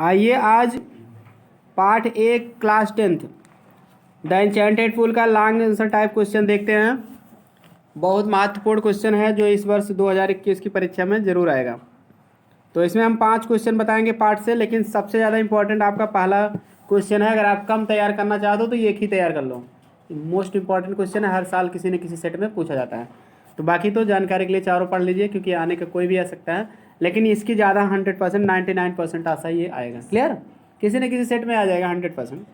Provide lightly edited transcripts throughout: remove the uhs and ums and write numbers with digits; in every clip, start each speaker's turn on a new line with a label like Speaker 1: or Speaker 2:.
Speaker 1: आइए आज part 1 class 10th the enchanted pool का लॉन्ग आंसर टाइप क्वेश्चन देखते हैं। बहुत महत्वपूर्ण क्वेश्चन है जो इस वर्ष 2021 की परीक्षा में जरूर आएगा। तो इसमें हम 5 क्वेश्चन बताएंगे पार्ट से, लेकिन सबसे ज़्यादा इंपॉर्टेंट आपका पहला क्वेश्चन है। अगर आप कम तैयार करना चाहते हो तो ये एक ही तैयार कर लो। मोस्ट इंपॉर्टेंट क्वेश्चन है, हर साल किसी न किसी सेट में पूछा जाता है। तो बाकी तो जानकारी के लिए चारों पढ़ लीजिए, क्योंकि आने का कोई भी आ सकता है, लेकिन इसकी ज़्यादा 100% 99% आशा ये आएगा। क्लियर, किसी न किसी सेट में आ जाएगा 100%।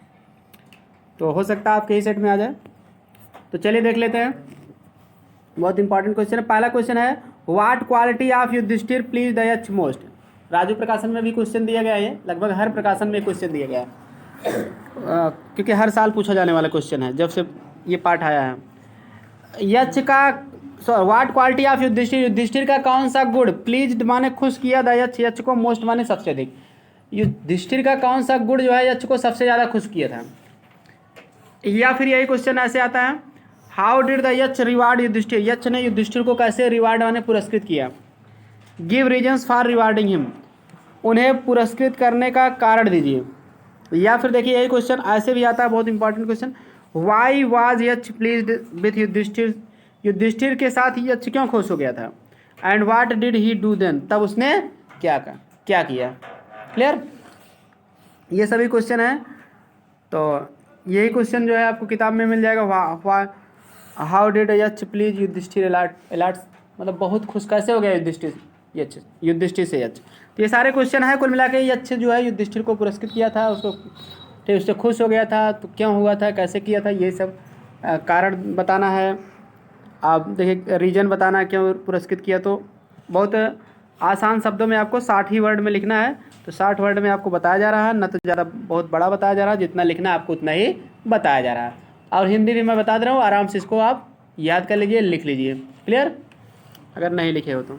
Speaker 1: तो हो सकता है आपके ही सेट में आ जाए। तो चलिए देख लेते हैं। बहुत इंपॉर्टेंट क्वेश्चन है। पहला क्वेश्चन है, what quality of Yudhishthir please the Yaksha most. Raju Prakashan में भी क्वेश्चन दिया गया है, लगभग हर प्रकाशन में क्वेश्चन दिया गया है, क्योंकि हर साल पूछा जाने वाला क्वेश्चन है जब से ये पार्ट आया है। यच का what quality of Yudhishthir, Yudhishthir का कौन सा गुण प्लीज माने खुश किया द यच, यच को मोस्ट माने सबसे अधिक। युधिष्ठिर का कौन सा गुण जो है यच को सबसे ज़्यादा खुश किया था। या फिर यही क्वेश्चन ऐसे आता है, how did the Yaksha reward Yudhishthira, Yaksha ने युधिष्ठिर को कैसे रिवार्ड माने पुरस्कृत किया। Give reasons for rewarding him, उन्हें पुरस्कृत करने का कारण दीजिए। या फिर देखिए यही क्वेश्चन ऐसे भी आता है, बहुत important question, why was Yaksha pleased with Yudhishthir, Yudhishthir के साथ यच क्यों खुश हो गया था। And what did he do then, तब उसने क्या किया। क्लियर, ये सभी क्वेश्चन है। तो यही क्वेश्चन जो है आपको किताब में मिल जाएगा। How did Yaksha please Yudhishthira एलाट्स, मतलब बहुत खुश कैसे हो गया युधिष्ठिर से यच। तो ये सारे क्वेश्चन है। कुल मिला के यच जो है युधिष्ठिर को पुरस्कृत किया था, उसको ठीक उससे खुश हो गया था, तो क्यों हुआ था, कैसे किया था, ये सब कारण बताना है। आप देखिए रीजन बताना है क्यों पुरस्कृत किया। तो बहुत आसान शब्दों में आपको 60 ही वर्ड में लिखना है। तो 60 वर्ड में आपको बताया जा रहा है, न तो ज़्यादा बहुत बड़ा बताया जा रहा है, जितना लिखना है आपको उतना ही बताया जा रहा है। और हिंदी भी मैं बता दे रहा हूँ, आराम से इसको आप याद कर लीजिए, लिख लीजिए। क्लियर, अगर नहीं लिखे हो तो।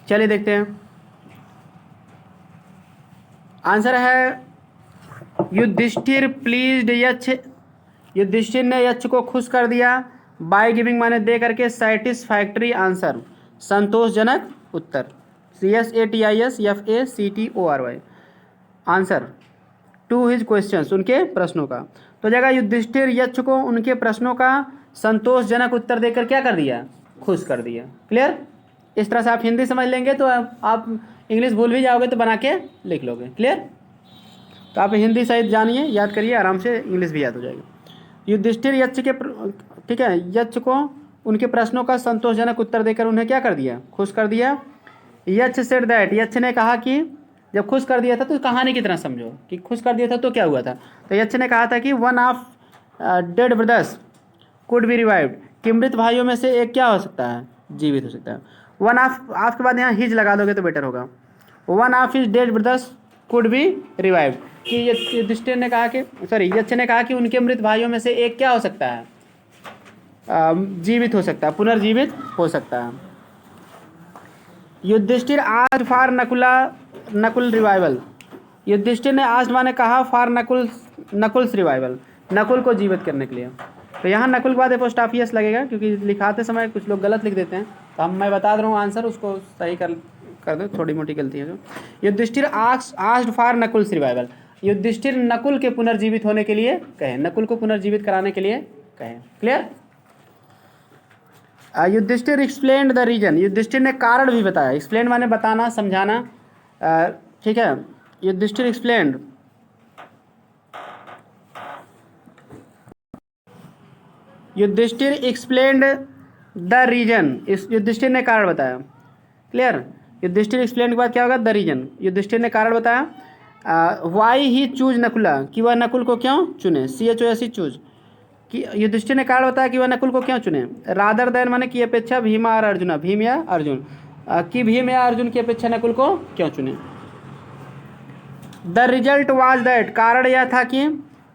Speaker 1: चलिए देखते हैं। आंसर है युधिष्ठिर प्लीज्ड यच, युधिष्ठिर ने यच को खुश कर दिया बाय गिविंग माने दे करके सेटिस्फैक्ट्री आंसर, संतोषजनक उत्तर। SATISFACTORY answer to his questions, उनके प्रश्नों का। तो जगह युधिष्ठिर यच को उनके प्रश्नों का संतोषजनक उत्तर देकर क्या कर दिया, खुश कर दिया। क्लियर, इस तरह से आप हिंदी समझ लेंगे तो आप इंग्लिश भूल भी जाओगे तो बना के लिख लोगे। क्लियर, तो आप हिंदी सहित जानिए, याद करिए, आराम से इंग्लिश भी याद हो जाएगी। युधिष्ठिर यच के ठीक है, यच को उनके प्रश्नों का संतोषजनक उत्तर देकर उन्हें क्या कर दिया, खुश कर दिया। यच सेड दैट, यच ने कहा कि, जब खुश कर दिया था तो कहानी की तरह समझो कि खुश कर दिया था तो क्या हुआ था। तो यच ने कहा था कि one of dead brothers could be revived, कि मृत भाइयों में से एक क्या हो सकता है, जीवित हो सकता है। वन ऑफ, आपके बाद यहाँ हिज लगा दोगे तो बेटर होगा। One of his dead brothers could be revived, कि युधिष्ठिर ने कहा कि, सॉरी यच ने कहा कि उनके मृत भाइयों में से एक क्या हो सकता है, जीवित हो सकता है, पुनर्जीवित हो सकता है। Yudhishthir asked for Nakul revival, Yudhishthir ने आस्क्ड माने कहा फॉर नकुल्स रिवाइवल, नकुल को जीवित करने के लिए। तो यहाँ नकुल के बाद एपोस्ट्रोफियस लगेगा, क्योंकि लिखाते समय कुछ लोग गलत लिख देते हैं। तो मैं बता दे रहा हूँ आंसर, उसको सही कर दो, थोड़ी मोटी गलती है जो। Yudhishthir asked for Nakul's revival, Yudhishthir Nakul के पुनर्जीवित होने के लिए कहे, नकुल को पुनर्जीवित कराने के लिए कहे। Clear, Yudhishthir explained the reason, Yudhishthir ने कारण भी बताया। एक्सप्लेन माने बताना, समझाना, ठीक है। Yudhishthir explained, Yudhishthir explained the reason, Yudhishthir ने कारण बताया। क्लियर, युधिष्ठिर एक्सप्लेन के बाद क्या होगा, द रीजन, युधिष्ठिर ने कारण बताया। वाई ही चूज नकुला, कि वह नकुल को क्यों चुने, CHOSE चूज, कि युधिष्ठिर ने कारण बताया कि वह नकुल को क्यों चुने। रादर देन माने की अपेक्षा, भीमा और अर्जुन, भीम या अर्जुन, कि भीम या अर्जुन की अपेक्षा नकुल को क्यों चुने। द रिजल्ट वाज दैट, कारण यह था कि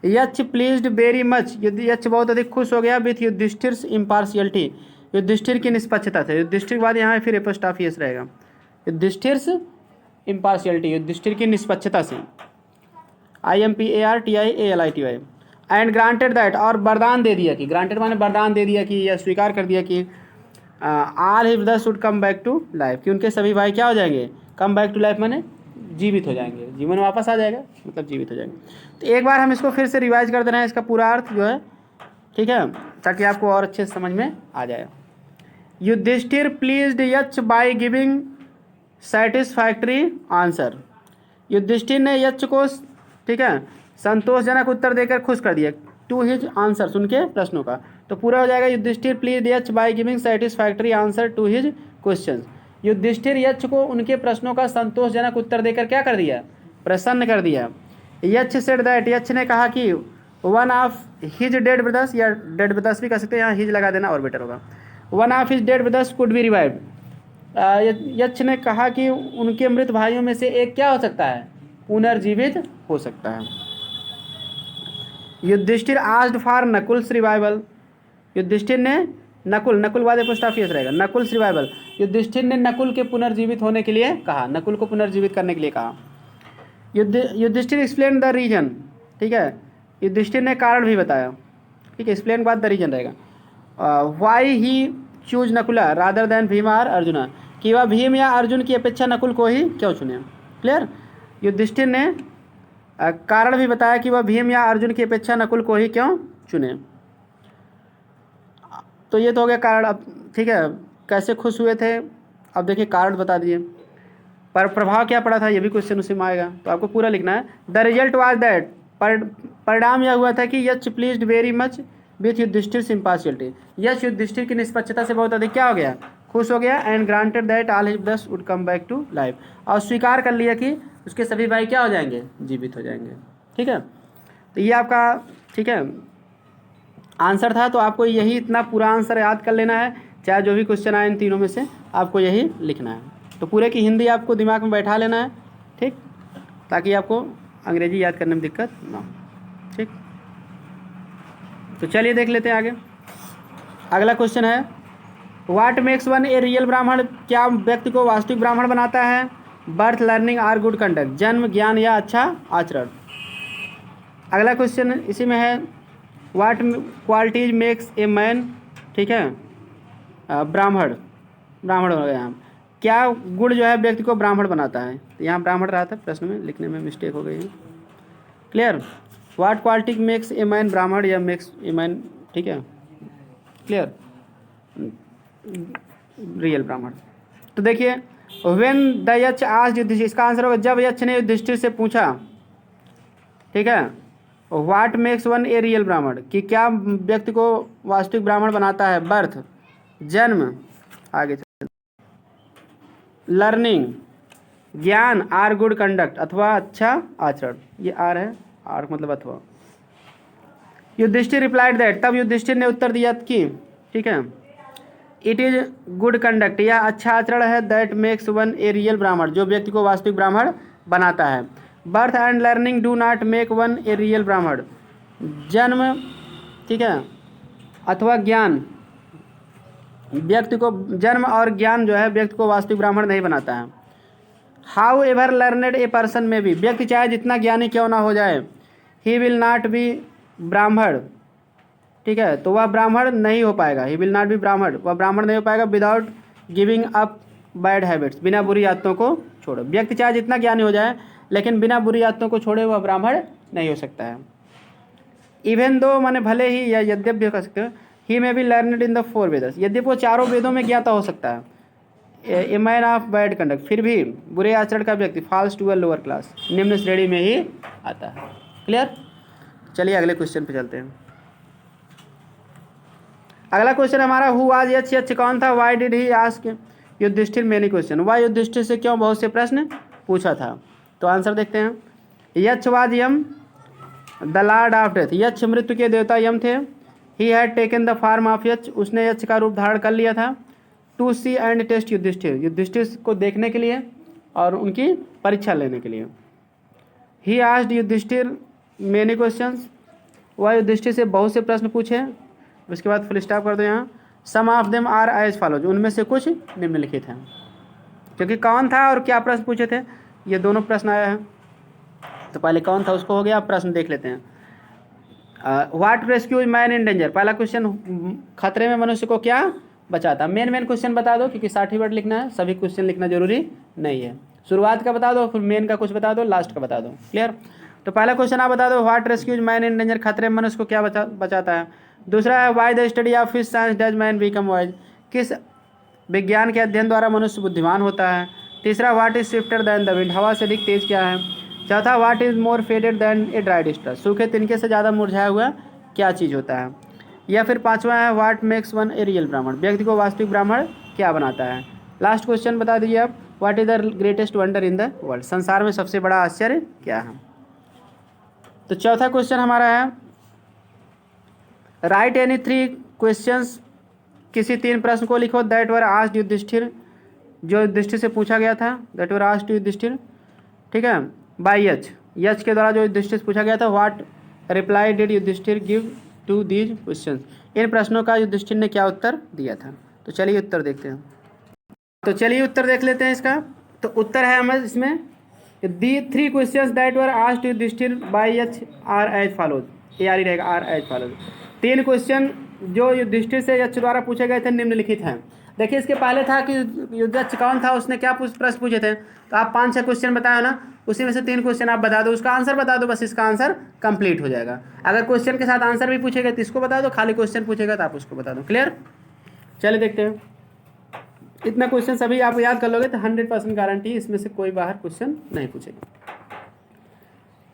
Speaker 1: यच प्लीज्ड वेरी मच, यच बहुत अधिक खुश हो गया विथ युधिष्ठिर इम्पार्शियलिटी, युधिष्ठिर की निष्पक्षता से। युधिष्ठिर के बाद यहाँ फिर एपोस्ट्रोफियस रहेगा, युधिष्ठिर इम्पार्शियलिटी, युधिष्ठिर की निष्पक्षता से, IMPARTIALITY। एंड ग्रांटेड दैट, और वरदान दे दिया कि, ग्रांटेड माने वरदान दे दिया कि, या स्वीकार कर दिया कि all his brothers should come back to life, कि उनके सभी भाई क्या हो जाएंगे, कम बैक टू लाइफ माने जीवित हो जाएंगे, जीवन वापस आ जाएगा, मतलब जीवित हो जाएंगे। तो एक बार हम इसको फिर से रिवाइज कर दे रहे हैं, इसका पूरा अर्थ जो है, ठीक है, ताकि आपको और अच्छे से समझ में आ जाए। Yudhishthir pleased Yaksha by giving satisfactory answer. Yudhishthir ने यक्ष को, ठीक है, संतोषजनक उत्तर देकर खुश कर दिया टू हिज आंसर, उनके प्रश्नों का। तो पूरा हो जाएगा Yudhishthir pleased Yaksha by giving satisfactory answer to his question. Yudhishthir Yaksha को उनके प्रश्नों का संतोषजनक उत्तर देकर क्या कर दिया, प्रसन्न कर दिया। यक्ष सेड दैट, यक्ष ने कहा कि one of his dead brothers, या डेड ब्रदर्स भी कह सकते हैं, यहाँ हिज लगा देना और बेटर होगा। One of his dead brothers could be revived. यक्ष ने कहा कि उनके मृत भाइयों में से एक क्या हो सकता है, पुनर्जीवित हो सकता है। Yudhishthir asked for Nakul's revival. Yudhishthir ने नकुल वादे पोस्टाफियस रहेगा, नकुल्स रिवाइवल। युधिष्ठिर ने नकुल के पुनर्जीवित होने के लिए कहा, नकुल को पुनर्जीवित करने के लिए कहा। युधिष्ठिर एक्सप्लेन द रीजन, ठीक है, युधिष्ठिर ने कारण भी बताया, ठीक है, एक्सप्लेन के बाद द रीजन रहेगा। Why he choose Nakula rather than Bhim और अर्जुना, कि वह भीम या अर्जुन की अपेक्षा नकुल को ही क्यों चुने। क्लियर। युधिष्ठिर ने कारण भी बताया कि वह भीम या अर्जुन की अपेक्षा नकुल को ही क्यों चुने। तो ये तो हो गया कारण। अब ठीक है, कैसे खुश हुए थे, अब देखिए कारण बता दिए, पर प्रभाव क्या पड़ा था ये भी क्वेश्चन उसी में आएगा, तो आपको पूरा लिखना है। द रिजल्ट वाज दैट, परिणाम यह हुआ था कि Yaksha pleased very much with Yudhishthira impartiality. Yaksha Yudhishthira की निष्पक्षता से बहुत अधिक क्या हो गया, खुश हो गया। And granted that all his brothers would come back to life, और स्वीकार कर लिया कि उसके सभी भाई क्या हो जाएंगे, जीवित हो जाएंगे। ठीक है, तो ये आपका, ठीक है, आंसर था। तो आपको यही इतना पूरा आंसर याद कर लेना है, चाहे जो भी क्वेश्चन आए इन तीनों में से आपको यही लिखना है। तो पूरे की हिंदी आपको दिमाग में बैठा लेना है, ठीक, ताकि आपको अंग्रेजी याद करने में दिक्कत ना हो। ठीक, तो चलिए देख लेते हैं आगे। अगला क्वेश्चन है, what makes one a real Brahmin, क्या व्यक्ति को वास्तविक ब्राह्मण बनाता है। Birth, learning or good conduct, जन्म, ज्ञान या अच्छा आचरण। अगला क्वेश्चन इसी में है, what qualities makes a man, ठीक है, ब्राह्मण हो गया यहाँ, क्या गुण जो है व्यक्ति को ब्राह्मण बनाता है। तो यहाँ ब्राह्मण रहा था, प्रश्न में लिखने में मिस्टेक हो गई है। Clear. What quality makes a man ब्राह्मण या मेक्स ए मैन, ठीक है, क्लियर, रियल ब्राह्मण। तो देखिए, व्हेन द यक्ष आस्क्ड युधिष्ठिर, इसका आंसर होगा जब यक्ष ने युधिष्ठिर से पूछा, ठीक है, what makes one a real ब्राह्मण, कि क्या व्यक्ति को वास्तविक ब्राह्मण बनाता है। बर्थ, जन्म, आगे लर्निंग, ज्ञान, आर गुड कंडक्ट अथवा अच्छा आचरण। ये आर है, आर मतलब अथवा। युधिष्ठिर रिप्लाइड दैट, तब युधिष्ठिर ने उत्तर दिया कि, ठीक है, इट इज गुड कंडक्ट, यह अच्छा आचरण है, that makes one a real ब्राह्मण, जो व्यक्ति को वास्तविक ब्राह्मण बनाता है। Birth and learning do not make one a real ब्राह्मण, जन्म, ठीक है, अथवा ज्ञान व्यक्ति को, जन्म और ज्ञान जो है व्यक्ति को वास्तविक ब्राह्मण नहीं बनाता है। How ever learned a person में भी, व्यक्ति चाहे जितना ज्ञानी क्यों ना हो जाए, ही विल नॉट बी ब्राह्मण, ठीक है, तो वह ब्राह्मण नहीं हो पाएगा। ही विल नॉट बी ब्राह्मण, वह ब्राह्मण नहीं हो पाएगा without giving up bad habits, बिना बुरी आदतों को छोड़ो। व्यक्ति चाहे जितना ज्ञानी हो जाए, लेकिन बिना बुरी आदतों को छोड़े वह ब्राह्मण नहीं हो सकता है। इवन दो माने भले ही, या यद्यप भी कह सकते हो, he may be learned in the 4 Vedas, यद्यप वो चारों वेदों में ज्ञाता हो सकता है। A man of bad conduct, फिर भी बुरे आचरण का व्यक्ति, falls to a lower class, निम्न श्रेणी में ही आता है। क्लियर। चलिए अगले क्वेश्चन पे चलते हैं। अगला क्वेश्चन हमारा, हु वाज यक्ष, यक्ष कौन था। Why did he ask Yudhishthira many question, वह युधिष्ठिर से क्यों बहुत से प्रश्न पूछा था। तो आंसर देखते हैं। Yaksha was Yama the lord of death, Yaksha मृत्यु के देवता यम थे। He had taken the form of Yaksha, उसने यक्ष का रूप धारण कर लिया था। To see and test Yudhishthira, Yudhishthira को देखने के लिए और उनकी परीक्षा लेने के लिए। He asked Yudhishthira many questions, वह युधिष्ठिर से बहुत से प्रश्न पूछे। उसके बाद फुल स्टॉप कर दो यहाँ। Some of them are as follows, उनमें से कुछ निम्नलिखित हैं। क्योंकि कौन था और क्या प्रश्न पूछे थे, ये दोनों प्रश्न आया है। तो पहले कौन था उसको हो गया, अब प्रश्न देख लेते हैं। What rescues man in danger, पहला क्वेश्चन, खतरे में मनुष्य को क्या बचाता। मेन क्वेश्चन बता दो, क्योंकि 60 वर्ड लिखना है, सभी क्वेश्चन लिखना जरूरी नहीं है। शुरुआत का बता दो, फिर मेन का कुछ बता दो, लास्ट का बता दो। क्लियर। तो पहला क्वेश्चन आप बता दो, what rescues man in danger, खतरे में मनुष्य को क्या बचाता है। दूसरा है why the study of fish science does man become wise, किस विज्ञान के अध्ययन द्वारा मनुष्य बुद्धिमान होता है। तीसरा what is swifter than the wind, हवा से अधिक तेज क्या है। चौथा what is more faded than a dried straw, सूखे तिनके से ज़्यादा मुरझाया हुआ क्या चीज़ होता है। या फिर पांचवा है what makes one a real ब्राह्मण, व्यक्ति को वास्तविक ब्राह्मण क्या बनाता है। लास्ट क्वेश्चन बता दीजिए आप, what is the greatest wonder in the world, संसार में सबसे बड़ा आश्चर्य क्या है। तो चौथा क्वेश्चन हमारा है राइट एनी 3 क्वेश्चंस, किसी 3 प्रश्न को लिखो दैट वर आस्क्ड युधिष्ठिर, जो युधिष्ठिर से पूछा गया था, दैट वर आस्क्ड युधिष्ठिर, ठीक है, बाय यच के द्वारा जो युधिष्ठिर से पूछा गया था। What reply did Yudhishthira give to these questions, इन प्रश्नों का युधिष्ठिर ने क्या उत्तर दिया था। तो चलिए उत्तर देखते हैं। तो चलिए उत्तर देख लेते हैं इसका। तो उत्तर है हमें इसमें दी 3 questions that were asked Yudhishthira by which are as follows, ये आर ही रहेगा, आर एज फॉलोज। 3 क्वेश्चन जो युधिष्ठिर से यच द्वारा पूछे गए थे निम्नलिखित हैं। देखिए इसके पहले था कि युधिष्ठिर कौन था, उसने क्या प्रश्न पूछे थे, तो आप 5-6 क्वेश्चन बताए ना, उसी में से 3 क्वेश्चन आप बता दो, उसका आंसर बता दो, बस इसका आंसर कंप्लीट हो जाएगा। अगर क्वेश्चन के साथ आंसर भी पूछेगा तो इसको बता दो, खाली क्वेश्चन पूछेगा तो आप उसको बता दो। क्लियर। चलिए देखते हैं। इतना क्वेश्चन सभी आप याद कर लोगे तो 100% गारंटी इसमें से कोई बाहर क्वेश्चन नहीं पूछेगा,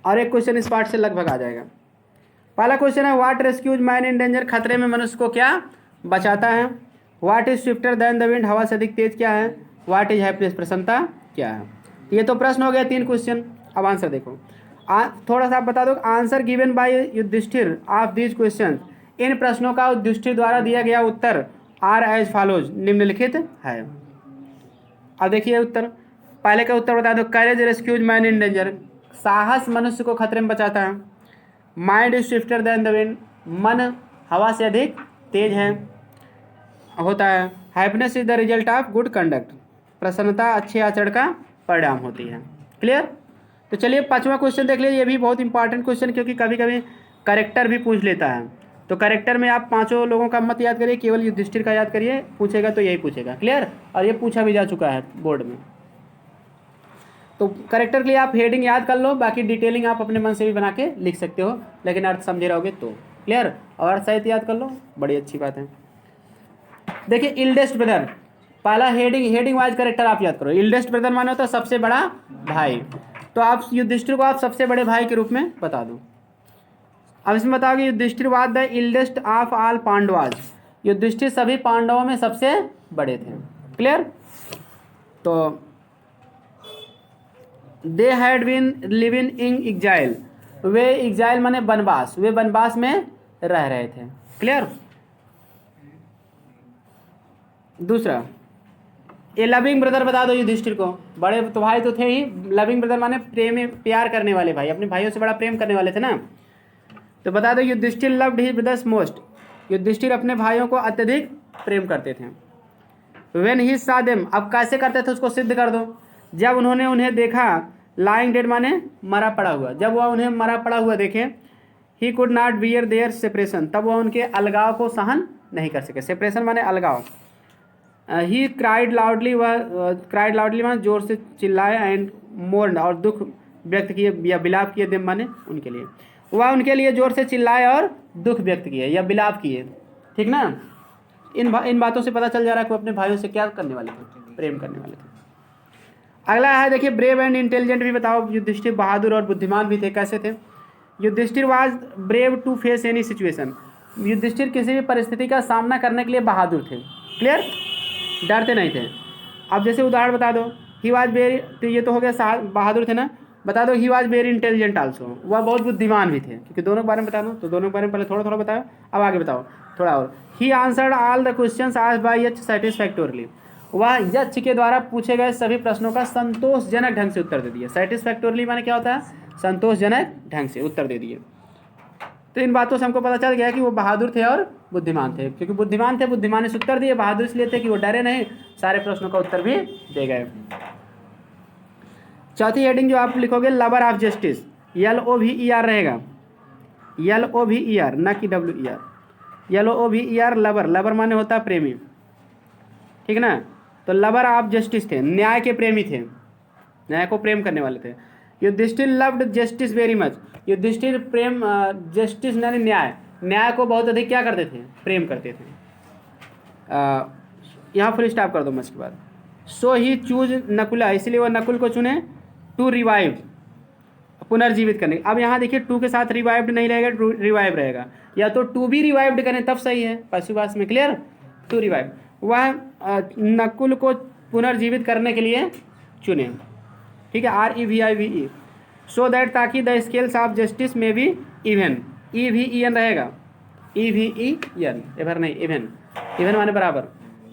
Speaker 1: और एक क्वेश्चन इस पार्ट से लगभग आ जाएगा। पहला क्वेश्चन है what rescues man in danger, खतरे में मनुष्य को क्या बचाता है। What is swifter than the wind, हवा से अधिक तेज क्या है। व्हाट इज हैप्पीनेस, प्रसन्नता क्या है। ये तो प्रश्न हो गया 3 क्वेश्चन। अब आंसर देखो, थोड़ा सा आप बता दो, answer given by Yudhishthira of these question, इन प्रश्नों का युधिष्ठिर द्वारा दिया गया उत्तर आर एज फॉलोज, निम्नलिखित है। अब देखिए उत्तर, पहले का उत्तर बता दो, courage rescues man in danger, साहस मनुष्य को खतरे में बचाता है। Mind is swifter than the wind, मन हवा से अधिक तेज है होता है। Happiness is the result of good conduct, प्रसन्नता अच्छे आचरण का परिणाम होती है। क्लियर। तो चलिए 5वां क्वेश्चन देख लीजिए, ये भी बहुत इंपॉर्टेंट क्वेश्चन, क्योंकि कभी कभी करेक्टर भी पूछ लेता है। तो करेक्टर में आप 5 लोगों का मत याद करिए, केवल युधिष्ठिर का याद करिए, पूछेगा तो यही पूछेगा। क्लियर। और ये पूछा भी जा चुका है बोर्ड में। तो करेक्टर के लिए आप हेडिंग याद कर लो, बाकी डिटेलिंग आप अपने मन से भी बना के लिख सकते हो, लेकिन अर्थ समझे रहोगे तो। क्लियर। और अर्थ सहित याद कर लो, बड़ी अच्छी बात है। देखिए इल्डेस्ट ब्रदर, पहला हेडिंग वाइज करेक्टर आप याद करो। इल्डेस्ट ब्रदर माने होता है सबसे बड़ा भाई, तो आप युधिष्ठिर को आप सबसे बड़े भाई के रूप में बता दो। अब इसमें बताओ कि Yudhishthir was the eldest of all Pandavas, Yudhishthir सभी पांडवों में सबसे बड़े थे। क्लियर। तो they had been living in exile, वे एग्जाइल माने वनवास, वे वनवास में रह रहे थे। क्लियर। दूसरा, ये लविंग ब्रदर बता दो युधिष्ठिर को, बड़े तो भाई तो थे ही, लविंग ब्रदर माने प्रेम, प्यार करने वाले भाई, अपने भाइयों से बड़ा प्रेम करने वाले थे ना। तो बता दो Yudhishthira loved his brothers most, Yudhishthira अपने भाइयों को अत्यधिक प्रेम करते थे। व्हेन ही सॉ देम, अब कैसे करते थे उसको सिद्ध कर दो। जब उन्होंने उन्हें देखा, लाइंग डेड माने मरा पड़ा हुआ, जब वह उन्हें मरा पड़ा हुआ देखे, he could not bear their separation, तब वह उनके अलगाव को सहन नहीं कर सके। सेपरेशन माने अलगाव। ही क्राइड लाउडली, वह क्राइड लाउडली माने जोर से चिल्लाए, एंड मोर्न, और दुख व्यक्त किए या बिलाप किए, देम माने उनके लिए, वह उनके लिए जोर से चिल्लाए और दुख व्यक्त किए या बिलाप किए। ठीक ना। इन बातों से पता चल जा रहा है कि वो अपने भाइयों से क्या करने वाले थे, प्रेम करने वाले थे। अगला है देखिए ब्रेव एंड इंटेलिजेंट भी बताओ। युधिष्ठिर बहादुर और बुद्धिमान भी थे, कैसे थे। Yudhishthira was brave to face any situation, Yudhishthira किसी भी परिस्थिति का सामना करने के लिए बहादुर थे। क्लियर। डरते नहीं थे। अब जैसे उदाहरण बता दो, ही वाज वेरी, तो ये तो हो गया बहादुर थे ना। बता दो he was very intelligent also, वह बहुत बुद्धिमान भी थे, क्योंकि दोनों के बारे में बता दो। तो दोनों के बारे में पहले थोड़ा थोड़ा बताओ, अब आगे बताओ थोड़ा और। He answered all the questions asked by Yaksha satisfactorily, वह यच के द्वारा पूछे गए सभी प्रश्नों का संतोषजनक ढंग से उत्तर दे दिए। सेटिस्फैक्टोरली माने क्या होता है, संतोषजनक ढंग से उत्तर दे दिए। तो इन बातों से हमको पता चल गया कि वो बहादुर थे और बुद्धिमान थे, क्योंकि बुद्धिमान थे, बुद्धिमान से उत्तर दिए, बहादुर इसलिए थे कि वो डरे नहीं, सारे प्रश्नों का उत्तर भी दे गए। चौथी हेडिंग जो आप लिखोगे, लवर ऑफ जस्टिस, LOVER रहेगा, LOVER ना कि WER, LOVER लवर, लवर माने होता है प्रेमी। ठीक ना। तो लवर ऑफ जस्टिस थे, न्याय के प्रेमी थे, न्याय को प्रेम करने वाले थे। Yudhishthir loved justice very much. Yudhishthir प्रेम जस्टिस यानी न्याय, न्याय को बहुत अधिक क्या करते थे, प्रेम करते थे। यहाँ फुल स्टॉप कर दो मच के बाद। सो ही चूज नकुला, इसलिए वह नकुल को चुने टू रिवाइव, पुनर्जीवित करने। अब यहाँ देखिए टू के साथ रिवाइव्ड नहीं रहेगा, रिवाइव रहेगा, या तो टू भी रिवाइव्ड करें तब सही है पशुभाष में, क्लियर। टू रिवाइव, वह नकुल को पुनर्जीवित करने के लिए चुने, ठीक है। REVIVE, सो दैट, ताकि द स्केल्स ऑफ जस्टिस में भी इवन, EVEN रहेगा, EVEN, एवर नहीं, इवन, इवन माने बराबर,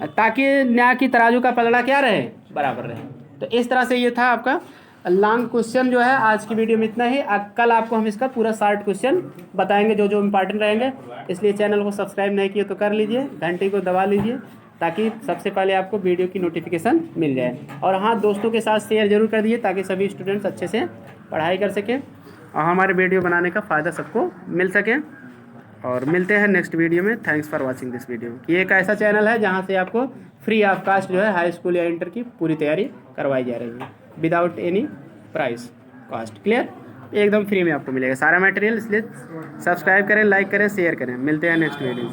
Speaker 1: ताकि न्याय की तराजू का पलड़ा क्या रहे, बराबर रहे। तो इस तरह से ये था आपका लॉन्ग क्वेश्चन जो है। आज की वीडियो में इतना ही। कल आपको हम इसका पूरा शॉर्ट क्वेश्चन बताएंगे जो जो इम्पॉर्टेंट रहेंगे। इसलिए चैनल को सब्सक्राइब नहीं किए तो कर लीजिए, घंटी को दबा लीजिए ताकि सबसे पहले आपको वीडियो की नोटिफिकेशन मिल जाए। और हाँ, दोस्तों के साथ शेयर जरूर कर दीजिए ताकि सभी स्टूडेंट्स अच्छे से पढ़ाई कर सकें और हमारे वीडियो बनाने का फ़ायदा सबको मिल सके। और मिलते हैं नेक्स्ट वीडियो में। Thanks for watching this video. ये एक ऐसा चैनल है जहाँ से आपको फ्री ऑफ कास्ट जो है हाई स्कूल या इंटर की पूरी तैयारी करवाई जा रही है, without any price cost, clear, एकदम फ्री में आपको मिलेगा सारा मटेरियल। इसलिए सब्सक्राइब करें, लाइक करें, शेयर करें। मिलते हैं नेक्स्ट वीडियो।